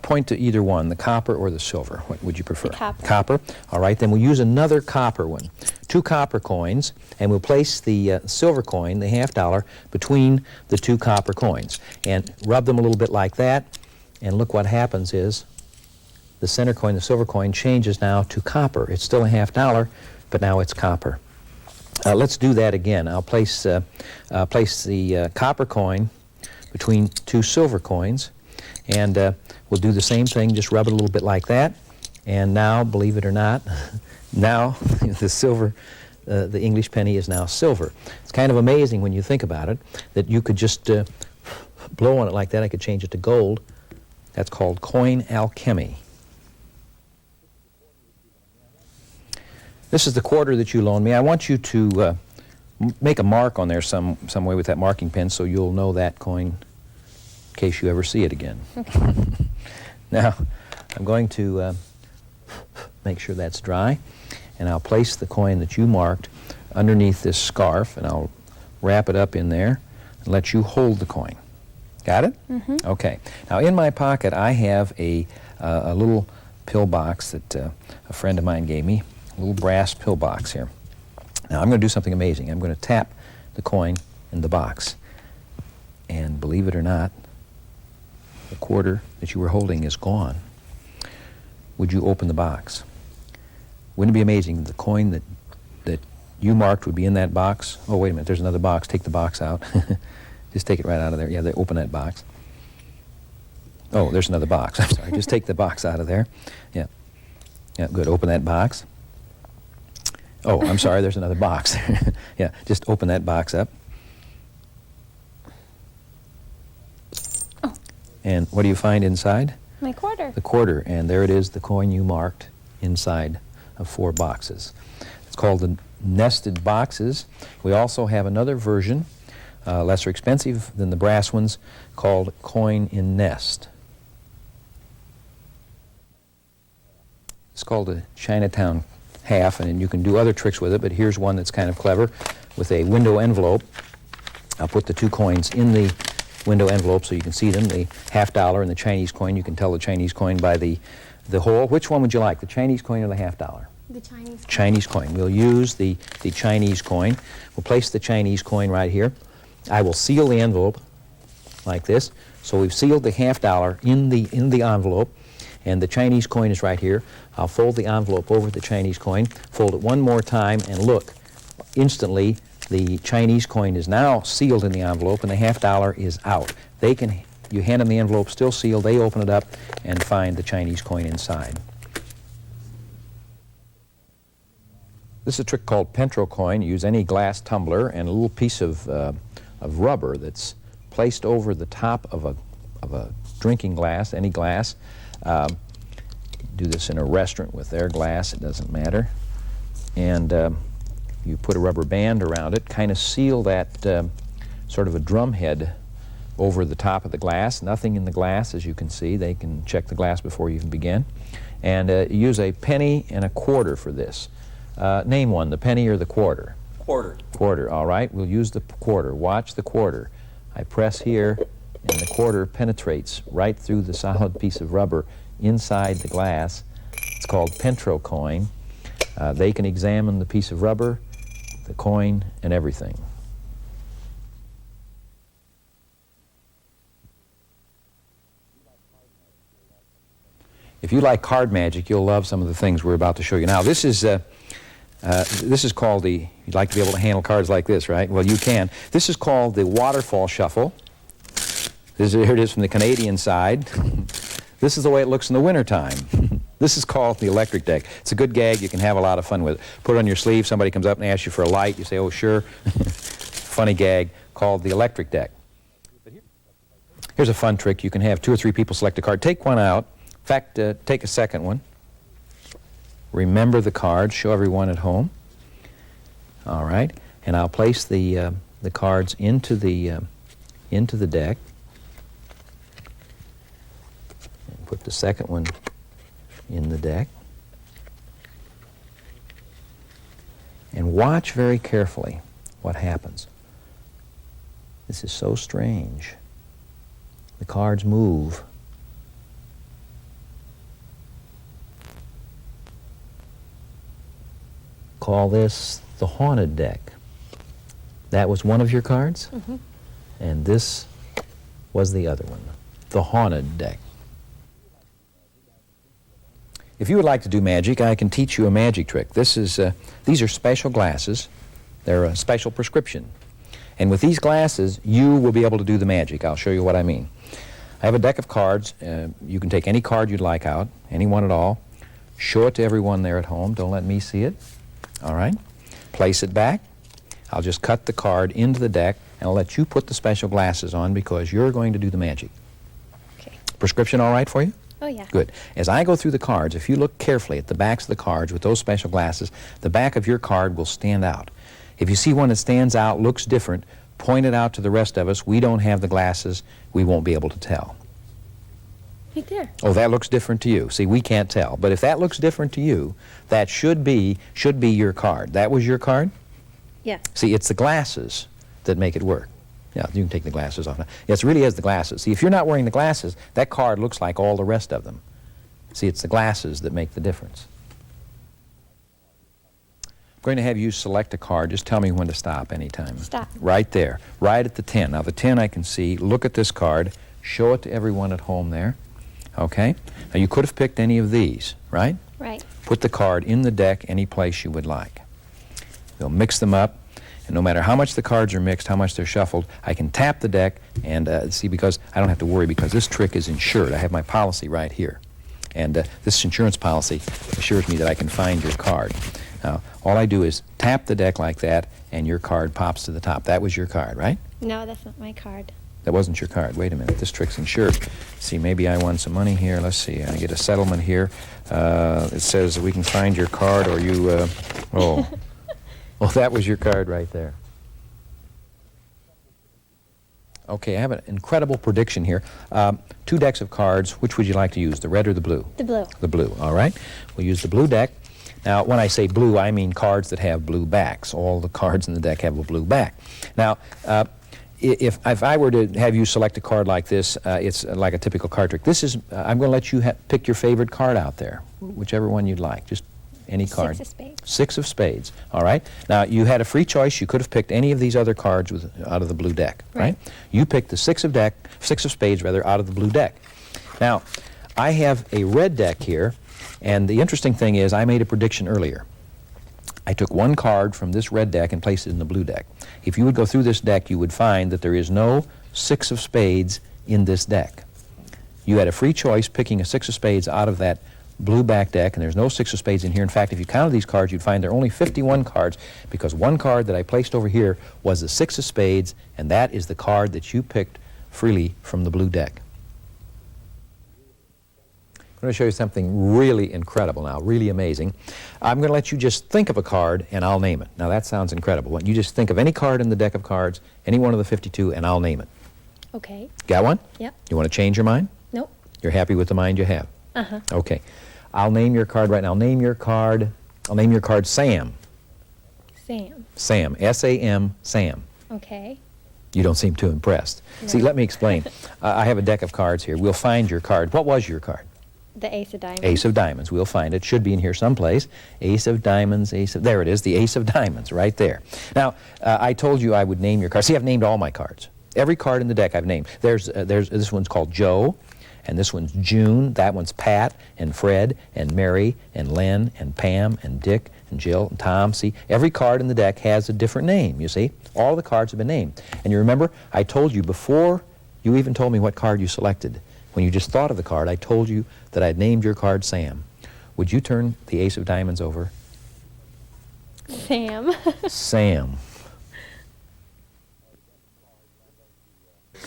Point to either one, the copper or the silver. What would you prefer? The copper. Copper. All right, then we'll use another copper one. Two copper coins, and we'll place the silver coin, the $half, between the two copper coins. And rub them a little bit like that, and look what happens is the center coin, the silver coin, changes now to copper. It's still a $half, but now it's copper. Let's do that again. I'll place the copper coin between two silver coins, and we'll do the same thing, just rub it a little bit like that. And now, believe it or not, now the silver, the English penny is now silver. It's kind of amazing when you think about it, that you could just blow on it like that. I could change it to gold. That's called coin alchemy. This is the quarter that you loaned me. I want you to make a mark on there some way with that marking pen so you'll know that coin in case you ever see it again. Okay. Now, I'm going to make sure that's dry, and I'll place the coin that you marked underneath this scarf, and I'll wrap it up in there and let you hold the coin. Got it? Mm-hmm. Okay. Now, in my pocket, I have a little pill box that a friend of mine gave me. A little brass pill box here. Now I'm going to do something amazing. I'm going to tap the coin in the box. And believe it or not, the quarter that you were holding is gone. Would you open the box? Wouldn't it be amazing? The coin that you marked would be in that box. Oh, wait a minute, there's another box. Take the box out. Just take it right out of there. Yeah, open that box. Oh, there's another box. I'm sorry. Just take the box out of there. Yeah. Yeah, good. Open that box. Oh, I'm sorry, there's another box. Yeah, just open that box up. Oh. And what do you find inside? My quarter. The quarter, and there it is, the coin you marked inside of 4 boxes. It's called the nested boxes. We also have another version, lesser expensive than the brass ones, called coin in nest. It's called a Chinatown half, and you can do other tricks with it, but here's one that's kind of clever with a window envelope. I'll put the 2 coins in the window envelope so you can see them, the $half and the Chinese coin. You can tell the Chinese coin by the hole. Which one would you like, the Chinese coin or the $half? The Chinese coin. Chinese coin. We'll use the Chinese coin. We'll place the Chinese coin right here. I will seal the envelope like this. So we've sealed the $half in the envelope, and the Chinese coin is right here. I'll fold the envelope over the Chinese coin, fold it one more time, and look, instantly the Chinese coin is now sealed in the envelope and the $half is out. You hand them the envelope still sealed, they open it up and find the Chinese coin inside. This is a trick called Pentro coin. You use any glass tumbler and a little piece of rubber that's placed over the top of a drinking glass, any glass. Do this in a restaurant with their glass, it doesn't matter. And you put a rubber band around it, kind of seal that sort of a drum head over the top of the glass. Nothing in the glass, as you can see. They can check the glass before you even begin. And use a penny and a quarter for this. Name one, the penny or the quarter? Quarter. Quarter, all right. We'll use the quarter. Watch the quarter. I press here, and the quarter penetrates right through the solid piece of rubber inside the glass. It's called Pentro coin. They can examine the piece of rubber, the coin, and everything. If you like card magic, you'll love some of the things we're about to show you. Now, this is called the, you'd like to be able to handle cards like this, right? Well, you can. This is called the waterfall shuffle. Here it is from the Canadian side. This is the way it looks in the wintertime. This is called the electric deck. It's a good gag. You can have a lot of fun with it. Put it on your sleeve. Somebody comes up and asks you for a light. You say, oh, sure. Funny gag called the electric deck. Here's a fun trick. You can have 2 or 3 people select a card. Take one out. In fact, take a second one. Remember the cards. Show everyone at home. All right. And I'll place the cards into the deck. And put the second one in the deck. And watch very carefully what happens. This is so strange. The cards move. Call this the haunted deck. That was one of your cards? Mm-hmm. And this was the other one, the haunted deck. If you would like to do magic, I can teach you a magic trick. These are special glasses. They're a special prescription. And with these glasses, you will be able to do the magic. I'll show you what I mean. I have a deck of cards. You can take any card you'd like out, any one at all. Show it to everyone there at home. Don't let me see it. All right? Place it back. I'll just cut the card into the deck, and I'll let you put the special glasses on because you're going to do the magic. Okay. Prescription all right for you? Oh, yeah. Good. As I go through the cards, if you look carefully at the backs of the cards with those special glasses, the back of your card will stand out. If you see one that stands out, looks different, point it out to the rest of us. We don't have the glasses. We won't be able to tell. Right there. Oh, that looks different to you. See, we can't tell. But if that looks different to you, that should be your card. That was your card? Yeah. See, it's the glasses that make it work. Yeah, you can take the glasses off now. Yes, it really is the glasses. See, if you're not wearing the glasses, that card looks like all the rest of them. See, it's the glasses that make the difference. I'm going to have you select a card. Just tell me when to stop anytime. Stop. Right there, right at the 10. Now, the 10 I can see. Look at this card. Show it to everyone at home there. Okay? Now, you could have picked any of these, right? Right. Put the card in the deck any place you would like. We'll mix them up, and no matter how much the cards are mixed, how much they're shuffled, I can tap the deck and see, because I don't have to worry because this trick is insured. I have my policy right here. And this insurance policy assures me that I can find your card. Now, all I do is tap the deck like that, and your card pops to the top. That was your card, right? No, that's not my card. That wasn't your card. Wait a minute. This trick's insured. See, maybe I won some money here. Let's see. I get a settlement here. It says we can find your card, or you... oh. Well, that was your card right there. Okay, I have an incredible prediction here. 2 decks of cards. Which would you like to use, the red or the blue? The blue. The blue, all right. We'll use the blue deck. Now, when I say blue, I mean cards that have blue backs. All the cards in the deck have a blue back. Now, if I were to have you select a card like this, it's like a typical card trick. This is, I'm going to let you pick your favorite card out there, whichever one you'd like. Just any card. 6 of spades. 6 of spades, all right? Now, you had a free choice. You could have picked any of these other cards out of the blue deck, right? You picked the 6 of spades, rather, out of the blue deck. Now, I have a red deck here, and the interesting thing is I made a prediction earlier. I took one card from this red deck and placed it in the blue deck. If you would go through this deck, you would find that there is no 6 of spades in this deck. You had a free choice picking a 6 of spades out of that blue back deck, and there's no 6 of spades in here. In fact, if you counted these cards, you'd find there are only 51 cards, because one card that I placed over here was the 6 of spades, and that is the card that you picked freely from the blue deck. I'm going to show you something really incredible now, really amazing. I'm going to let you just think of a card, and I'll name it. Now, that sounds incredible. You just think of any card in the deck of cards, any one of the 52, and I'll name it. Okay. Got one? Yep. You want to change your mind? Nope. You're happy with the mind you have? Uh-huh. Okay. I'll name your card right now. I'll name your card Sam. Sam. Sam. S-A-M, Sam. Okay. You don't seem too impressed. No. See, let me explain. I have a deck of cards here. We'll find your card. What was your card? The ace of diamonds. Ace of diamonds. We'll find it. Should be in here someplace. Ace of diamonds, there it is, the ace of diamonds right there. Now, I told you I would name your card. See, I've named all my cards. Every card in the deck I've named. There's this one's called Joe, and this one's June, that one's Pat, and Fred, and Mary, and Len, and Pam, and Dick, and Jill, and Tom. See, every card in the deck has a different name, you see. All the cards have been named. And you remember, I told you before You even told me what card you selected. When you just thought of the card, I told you that I'd named your card Sam. Would you turn the ace of diamonds over? Sam. Sam.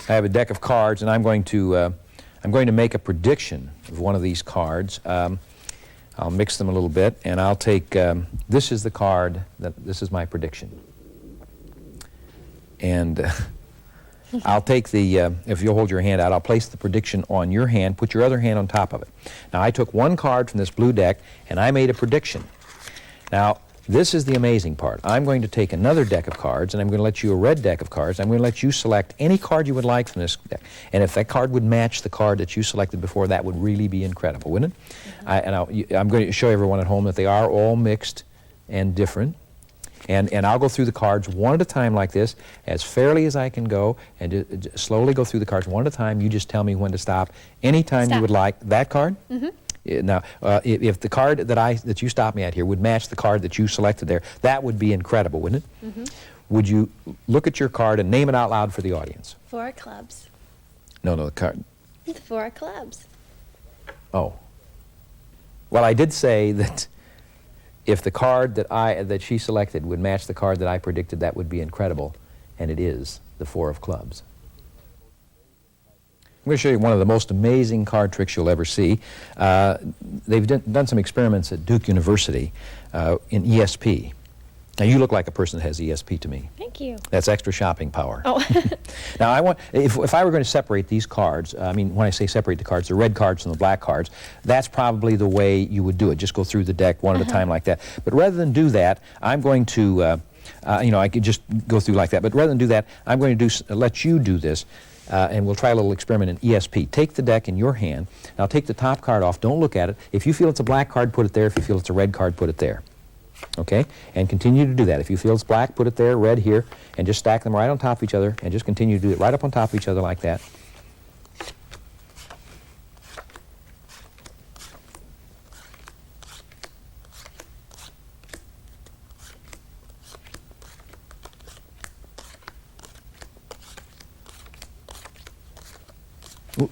I have a deck of cards, and I'm going to make a prediction of one of these cards. I'll mix them a little bit, and I'll take, this is the card, this is my prediction. And I'll take the, if you'll hold your hand out, I'll place the prediction on your hand, put your other hand on top of it. Now, I took one card from this blue deck, and I made a prediction. Now, this is the amazing part. I'm going to take another deck of cards, and I'm going to let you a red deck of cards. I'm going to let you select any card you would like from this deck. And if that card would match the card that you selected before, that would really be incredible, wouldn't it? Mm-hmm. I'm going to show everyone at home that they are all mixed and different. And I'll go through the cards one at a time like this, as fairly as I can go, and slowly go through the cards one at a time. You just tell me when to stop. Anytime you would like. That card? Mm-hmm. Now, if the card that you stopped me at here would match the card that you selected there, that would be incredible, wouldn't it? Mm-hmm. Would you look at your card and name it out loud for the audience? 4 clubs. No, the card. 4 clubs. Oh. Well, I did say that if the card that she selected would match the card that I predicted, that would be incredible, and it is the 4 of clubs. I'm going to show you one of the most amazing card tricks you'll ever see. They've done some experiments at Duke University in ESP. Now, you look like a person that has ESP to me. Thank you. That's extra shopping power. Oh. Now, if I were going to separate these cards, I mean, when I say separate the cards, the red cards from the black cards, that's probably the way you would do it. Just go through the deck one at a time like that. But rather than do that, I'm going to, I could just go through like that. But rather than do that, I'm going to let you do this. And we'll try a little experiment in ESP. Take the deck in your hand. Now take the top card off. Don't look at it. If you feel it's a black card, put it there. If you feel it's a red card, put it there. Okay? And continue to do that. If you feel it's black, put it there, red here, and just stack them right on top of each other, and just continue to do it right up on top of each other like that.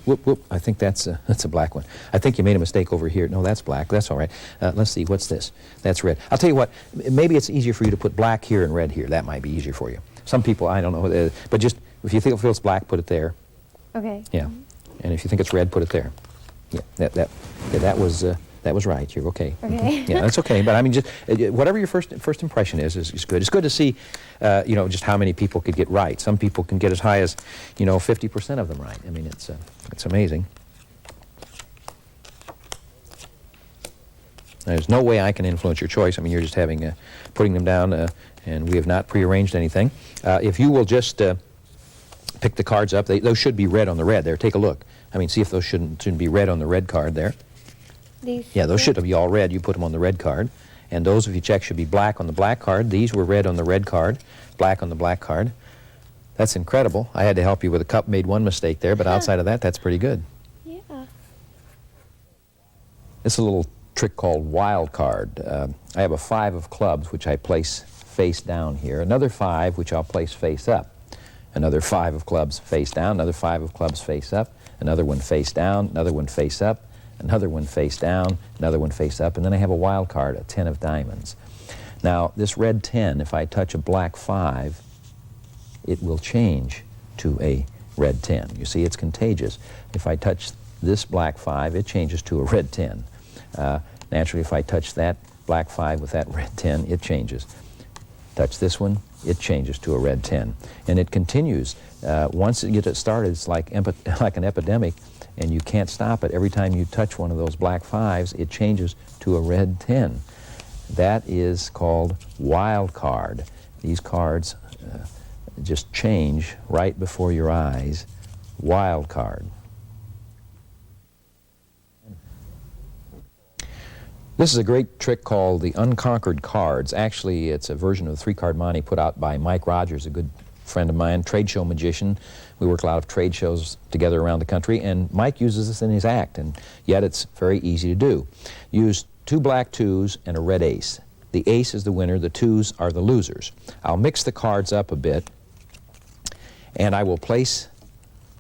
Whoop, whoop. I think that's a black one. I think you made a mistake over here. No, that's black. That's all right. Let's see. What's this? That's red. I'll tell you what. Maybe it's easier for you to put black here and red here. That might be easier for you. Some people, I don't know. But just, if you feel it's black, put it there. Okay. Yeah. And if you think it's red, put it there. Yeah. That was right. You're okay. Okay. Yeah, that's okay. But I mean, just whatever your first impression is good. It's good to see, just how many people could get right. Some people can get as high as, 50% of them right. I mean, it's amazing. There's no way I can influence your choice. I mean, you're just putting them down, and we have not prearranged anything. If you will just pick the cards up, those should be red on the red there. Take a look. I mean, see if those shouldn't be red on the red card there. Yeah, those should be all red. You put them on the red card. And those, if you check, should be black on the black card. These were red on the red card, black on the black card. That's incredible. I had to help you with a cup, made one mistake there, but outside of that, that's pretty good. Yeah. It's a little trick called wild card. I have a 5 of clubs, which I place face down here. Another 5, which I'll place face up. Another 5 of clubs face down. Another 5 of clubs face up. Another one face down. Another one face up. Another one face down, another one face up, and then I have a wild card, a 10 of diamonds. Now, this red 10, if I touch a black 5, it will change to a red 10. You see, it's contagious. If I touch this black 5, it changes to a red 10. Naturally, if I touch that black 5 with that red 10, it changes. Touch this one, it changes to a red 10. And it continues. Once it gets started, it's like an epidemic, and you can't stop it. Every time you touch one of those black 5s, it changes to a red 10. That is called wild card. These cards just change right before your eyes. Wild card. This is a great trick called the Unconquered Cards. Actually, it's a version of the 3-card monte put out by Mike Rogers, a good friend of mine, trade show magician. We work a lot of trade shows together around the country, and Mike uses this in his act, and yet it's very easy to do. Use 2 black 2s and a red ace. The ace is the winner, the 2s are the losers. I'll mix the cards up a bit, and I will place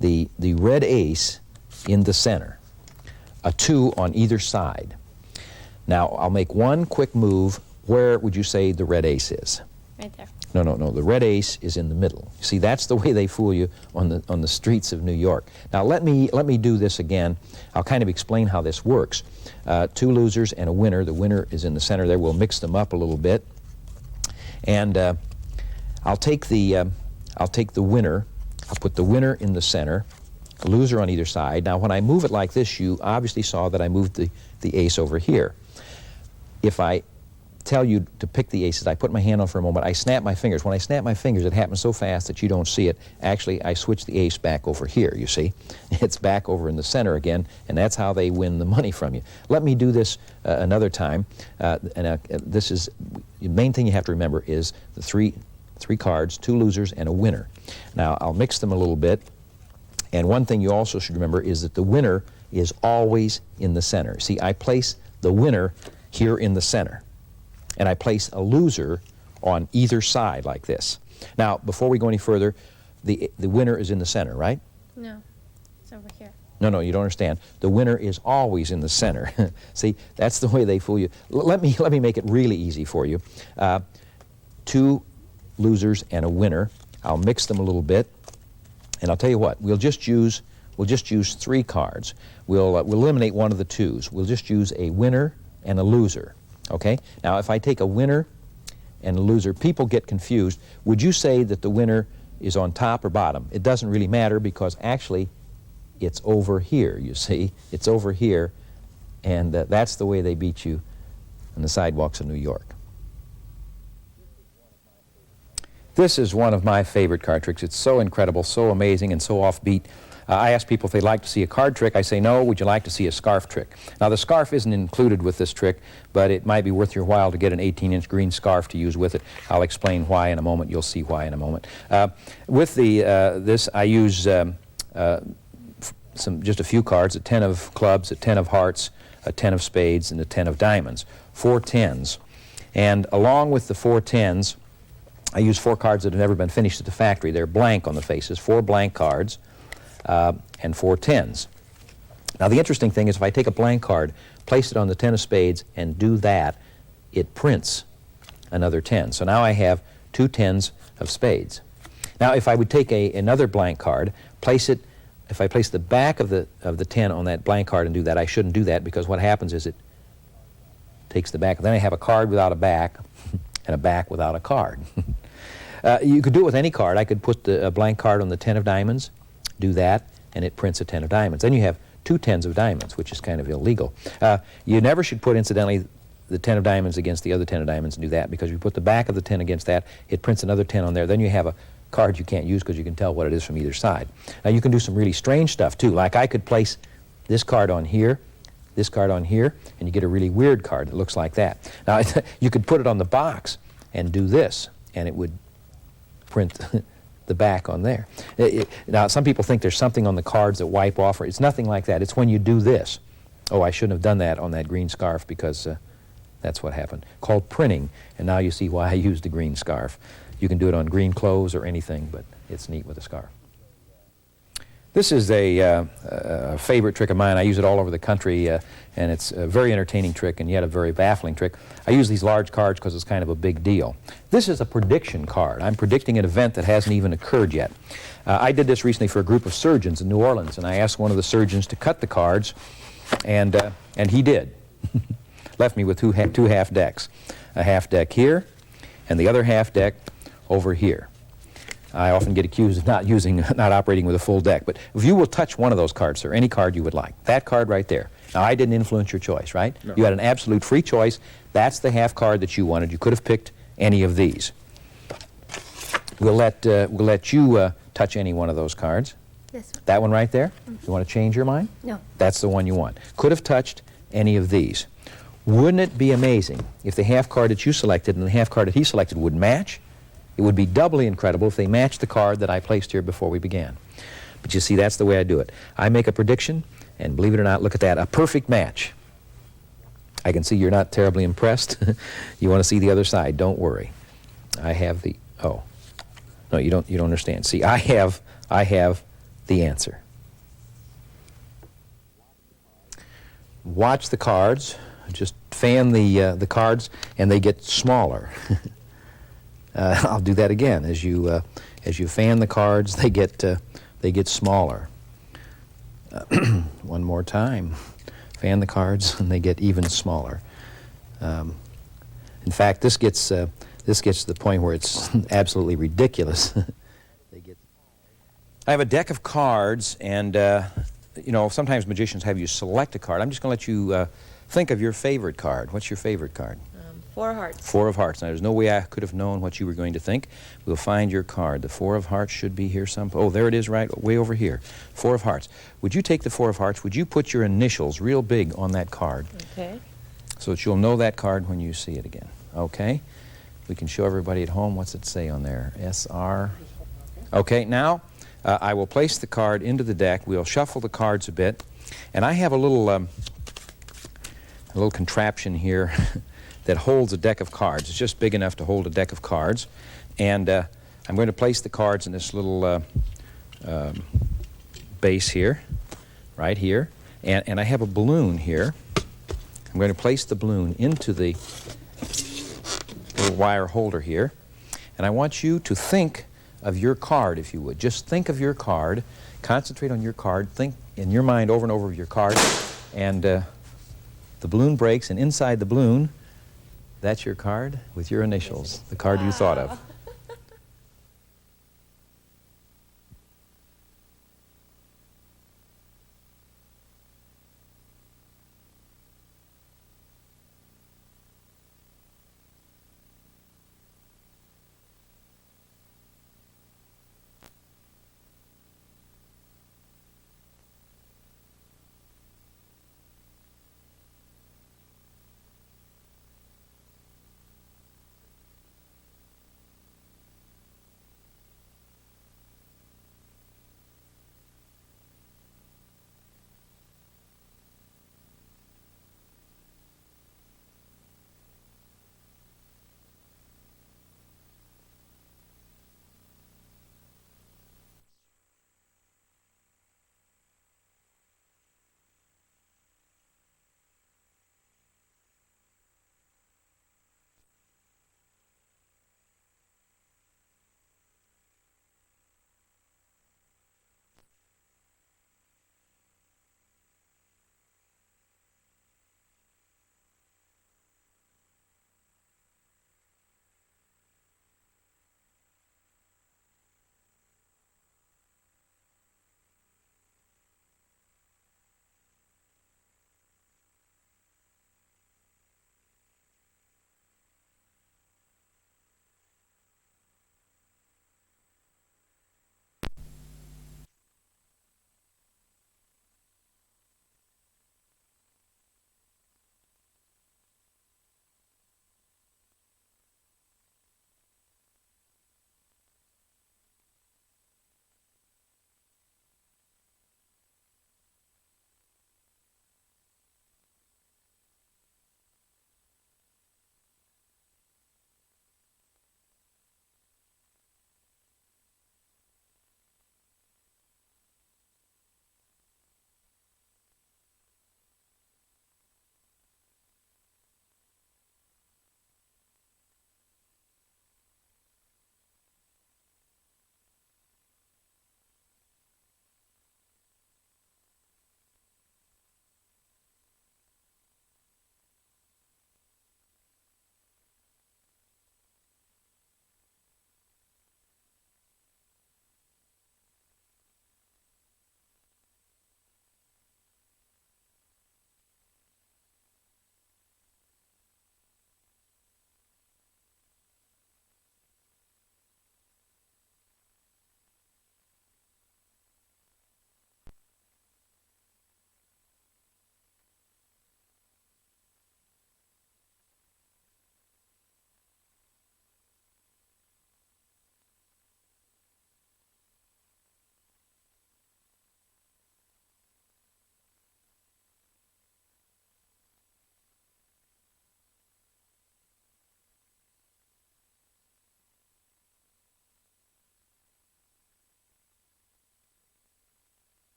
the red ace in the center, a 2 on either side. Now, I'll make one quick move. Where would you say the red ace is? Right there. No, no, no. The red ace is in the middle. See, that's the way they fool you on the streets of New York. Now, let me do this again. I'll kind of explain how this works. 2 losers and a winner. The winner is in the center there. We'll mix them up a little bit, and I'll take the winner. I'll put the winner in the center, a loser on either side. Now, when I move it like this, you obviously saw that I moved the ace over here. If I tell you to pick the aces, I put my hand on for a moment, I snap my fingers. When I snap my fingers, it happens so fast that you don't see it. Actually, I switch the ace back over here, you see. It's back over in the center again, and that's how they win the money from you. Let me do this another time. This is, the main thing you have to remember is the three cards, 2 losers and a winner. Now, I'll mix them a little bit, and one thing you also should remember is that the winner is always in the center. See, I place the winner here in the center, and I place a loser on either side like this. Now, before we go any further, the winner is in the center, right? No, it's over here. No, no, you don't understand. The winner is always in the center. See, that's the way they fool you. Let me make it really easy for you. 2 losers and a winner. I'll mix them a little bit, and I'll tell you what. We'll just use 3 cards. We'll eliminate one of the 2s. We'll just use a winner and a loser. Okay? Now, if I take a winner and a loser, people get confused. Would you say that the winner is on top or bottom? It doesn't really matter, because actually it's over here, you see. It's over here, and that's the way they beat you on the sidewalks of New York. This is one of my favorite card tricks. It's so incredible, so amazing, and so offbeat. I ask people if they'd like to see a card trick. I say, no, would you like to see a scarf trick? Now, the scarf isn't included with this trick, but it might be worth your while to get an 18-inch green scarf to use with it. I'll explain why in a moment. You'll see why in a moment. With this, I use just a few cards, a 10 of clubs, a 10 of hearts, a 10 of spades, and a 10 of diamonds. 4 10s. And along with the 4 10s, I use 4 cards that have never been finished at the factory. They're blank on the faces, 4 blank cards. And 4 10s. Now, the interesting thing is, if I take a blank card, place it on the 10 of spades, and do that, it prints another 10. So now I have 2 10s of spades. Now, if I would take another blank card, place it, if I place the back of the 10 on that blank card and do that, I shouldn't do that, because what happens is it takes the back. Then I have a card without a back and a back without a card. You could do it with any card. I could put a blank card on the 10 of diamonds, do that, and it prints a 10 of diamonds. Then you have 2 10s of diamonds, which is kind of illegal. You never should put, incidentally, the 10 of diamonds against the other 10 of diamonds and do that, because if you put the back of the 10 against that, it prints another 10 on there. Then you have a card you can't use, because you can tell what it is from either side. Now, you can do some really strange stuff, too. Like, I could place this card on here, this card on here, and you get a really weird card that looks like that. Now, you could put it on the box and do this, and it would print the back on there. Now, some people think there's something on the cards that wipe off. It's nothing like that. It's when you do this. Oh, I shouldn't have done that on that green scarf, because that's what happened. Called printing, and now you see why I used the green scarf. You can do it on green clothes or anything, but it's neat with a scarf. This is a favorite trick of mine. I use it all over the country, and it's a very entertaining trick and yet a very baffling trick. I use these large cards because it's kind of a big deal. This is a prediction card. I'm predicting an event that hasn't even occurred yet. I did this recently for a group of surgeons in New Orleans, and I asked one of the surgeons to cut the cards, and he did. Left me with two half decks. A half deck here, and the other half deck over here. I often get accused of not operating with a full deck. But if you will touch one of those cards, sir, any card you would like, that card right there. Now, I didn't influence your choice, right? No. You had an absolute free choice. That's the half card that you wanted. You could have picked any of these. We'll let you touch any one of those cards. This one. That one right there? Mm-hmm. You want to change your mind? No. That's the one you want. Could have touched any of these. Wouldn't it be amazing if the half card that you selected and the half card that he selected would match? It would be doubly incredible if they matched the card that I placed here before we began. But you see, that's the way I do it. I make a prediction, and believe it or not, look at that, a perfect match. I can see you're not terribly impressed. You want to see the other side. Don't worry. I have the, oh, no, you don't understand. See, I have the answer. Watch the cards. Just fan the cards, and they get smaller. I'll do that again. As you fan the cards, they get smaller. One more time. Fan the cards, and they get even smaller. In fact, this gets to the point where it's absolutely ridiculous. I have a deck of cards, and you know, sometimes magicians have you select a card. I'm just going to let you think of your favorite card. What's your favorite card? 4 of hearts. 4 of hearts. Now, there's no way I could have known what you were going to think. We'll find your card. The 4 of hearts should be here some. Oh, there it is, right way over here. 4 of hearts. Would you take the 4 of hearts? Would you put your initials real big on that card? Okay. So that you'll know that card when you see it again. Okay? We can show everybody at home. What's it say on there? SR. Okay, now I will place the card into the deck. We'll shuffle the cards a bit. And I have a little contraption here that holds a deck of cards. It's just big enough to hold a deck of cards. And I'm going to place the cards in this little base here, right here. And I have a balloon here. I'm going to place the balloon into the little wire holder here. And I want you to think of your card, if you would. Just think of your card. Concentrate on your card. Think in your mind over and over of your card. And the balloon breaks, and inside the balloon, that's your card with your initials, the card you thought of.